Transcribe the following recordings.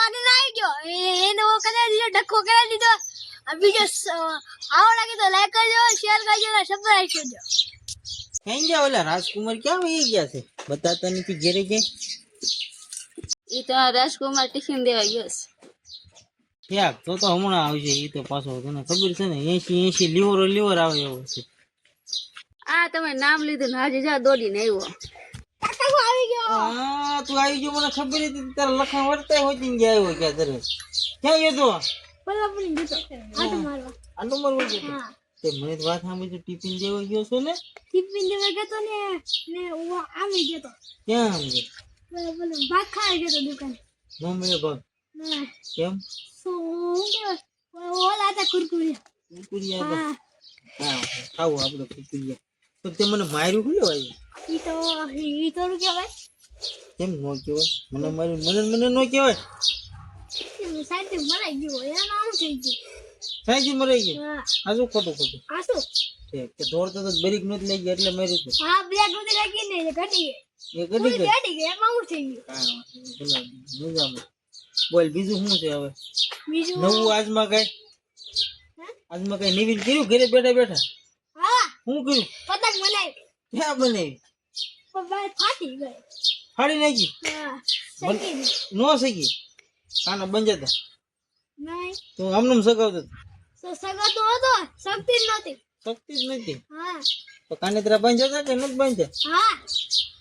મારી નાઈ ગયો એને ઓ કદાચ ડખો કરાવી દીધો બીજો આવો લાગે તો લાઈક કરજો શેર કરજો અને સબસ્ક્રાઇબ કરજો ક્યાં ગયા ઓલા રાજકુમાર ક્યાં વહી ગયા છે બતાતા નથી ઘેરે ગયા ઈ તો રાજકુમાર ટિફિન દેવા ગયો છે યાર તો હમણાં આવશે ઈ તો પાછો તને ખબર છે ને 80 લીવર આવે એવો છે આ તમે નામ લીધું ને હાજે જા દોડીને આવ્યો કાકા આવી ગયો હા તું આવી ગયો મને ખબર હતી તારા લખણ વર્તાય હોતી ગયા આવ્યો ક્યાં તરે ક્યાં ગયો તો બોલા બોલી દીધો આટો મારવા આટો મારવા ગયો હા તે મને તો વાત સાંભળી તો ટિફિન દેવા ગયો છો ને ટિફિન દેવા ગયો તો ને ઓ આવી ગયો તો ક્યાં આમ બોલો ભાગ ખાઈ ગયો તો દુકાન નો મળે ભાગ ના કેમ સો ઓલા હતા કુરકુરિયા કુકુરિયા હા ખાવું આપણે કુકુરિયા તો તે મને માર્યું ખુલ્યો ભાઈ ઈ તો કહેવાય કેમ નો કહેવાય મને માર્યું મને નો કહેવાય સાઈડ થી મરાઈ ગયો એનું આમ થઈ ગયું સાઈજી મરાઈ ગઈ હા આ શું ખોટું આ શું કે દોડતો તો બ્રેક નહોતી લઈ ગઈ એટલે માર્યું તું હા બ્લેક ઉડી લાગી ને એ ઘટી ગઈ એ ગડી ગઈ ઘટી ગઈ એમાં આમ થઈ ગયું હા મજામાં બોલ બીજું શું છે હવે બીજું નવું આજમાં કઈ નવીન કર્યું ઘરે બેઠા બેઠા હા શું કર્યું પતંગ બનાવી ક્યાં બનાવી પણ બાર ફાટી ગઈ ફાડી નાખી હા સકી નો શકી કાના બંજાતા નહીં તો આમનું સગાવતો સગાતો હતો શક્તિ જ નહોતી શક્તિ જ નથી હા તો કાને તરા બંજાતા કે નથી બંજા હા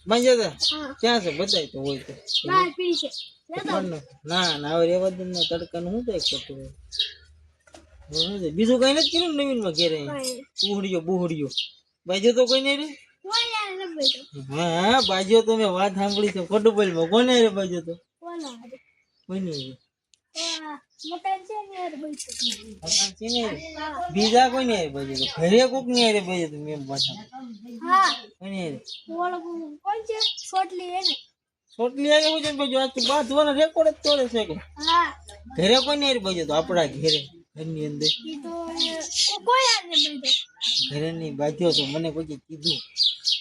બંજાતા હા ક્યાં છે બતાય તો હોય તો બાર પી છે લેતો ના ના હવે રેવા દે ને તડકાનું શું થાય કરતું હોય બીજું કઈ નથી કર્યું નવીન માં ઘેરે બુહડીયો બાજુ તો કોઈ નહીં રે કોઈ યાર ન બેઠો હા બાજુ તો મેં વાત સાંભળી છે ખોટું બોલમાં કોને રે બાજુ તો કોના કોઈ નહીં મોટા છે ને યાર બેઠો બીજા કોઈ નહીં બાજુ તો ઘરે કોક નહીં રે બાજુ તો મેં પાછા હા કોઈ નહીં રે ઓલો કોણ છે છોટલી એને છોટલી આવે છે બાજુ આ તો બાંધવાનો રેકોર્ડ જ તોડે છે કે હા ઘરે કોઈ નહીં રે બાજુ તો આપણા ઘરે ઘરની અંદર ઈ તો કોઈ યાર ન બેઠો ઘરે ની બાજ્યો તો મને કોઈ કીધું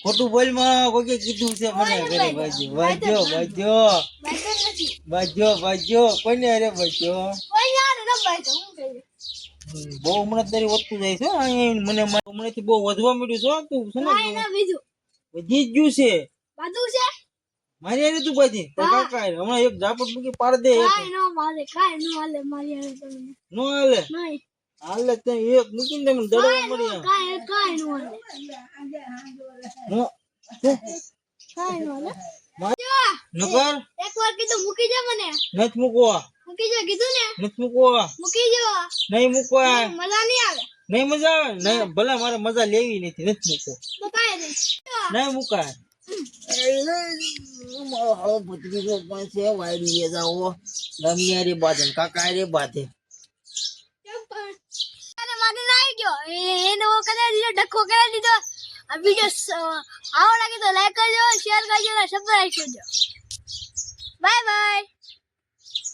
ખોટું બોલમાં કોઈ કીધું છે મને ઘરે બાજ્યો બેઠો નથી બાજ્યો કોઈને અરે બાજ્યો કોઈ યાર ન બેઠો હું કહી બહુ હમણાં તારી વધતું જાય છે મને હમણાંથી બહુ વધવા મળ્યું છે તું છે કાઈ ને ના બીજું વધી જ ગયું છે બધું છે મારી હારે તું બાજી કાકા હમણાં એક ઝાપટ મૂકી પાડ દે કાઈ નો મારે કાઈ નો હાલે મારી હારે તમને નો હાલે નહીં હાલે તે એક મૂકીને તમને દડવા મળી કાઈ નો હાલે નો કાઈ નો હાલે નકર એક વાર કીધું મૂકી જા મને નથી મૂકવા મૂકી જા કીધું ને નથી મૂકવા મૂકી જો નહીં મૂકવા મજા નહીં આવે નહીં મજા આવે નહીં ભલે મારે મજા લેવી નથી મૂકો તો કાઈ નહીં નહીં મુકાય મારો ભત્રીજો પણ છે વાયરી જાઓ રમિયા રે બાધે કાકા રે બાધે અરે મારી નાઈ ગયો એને ઓ કદાચ ડખો કરાવી દીધો બીજો આવો લાગે તો લાઈક કરજો શેર કરજો અને સબસ્ક્રાઇબ કરજો બાય બાય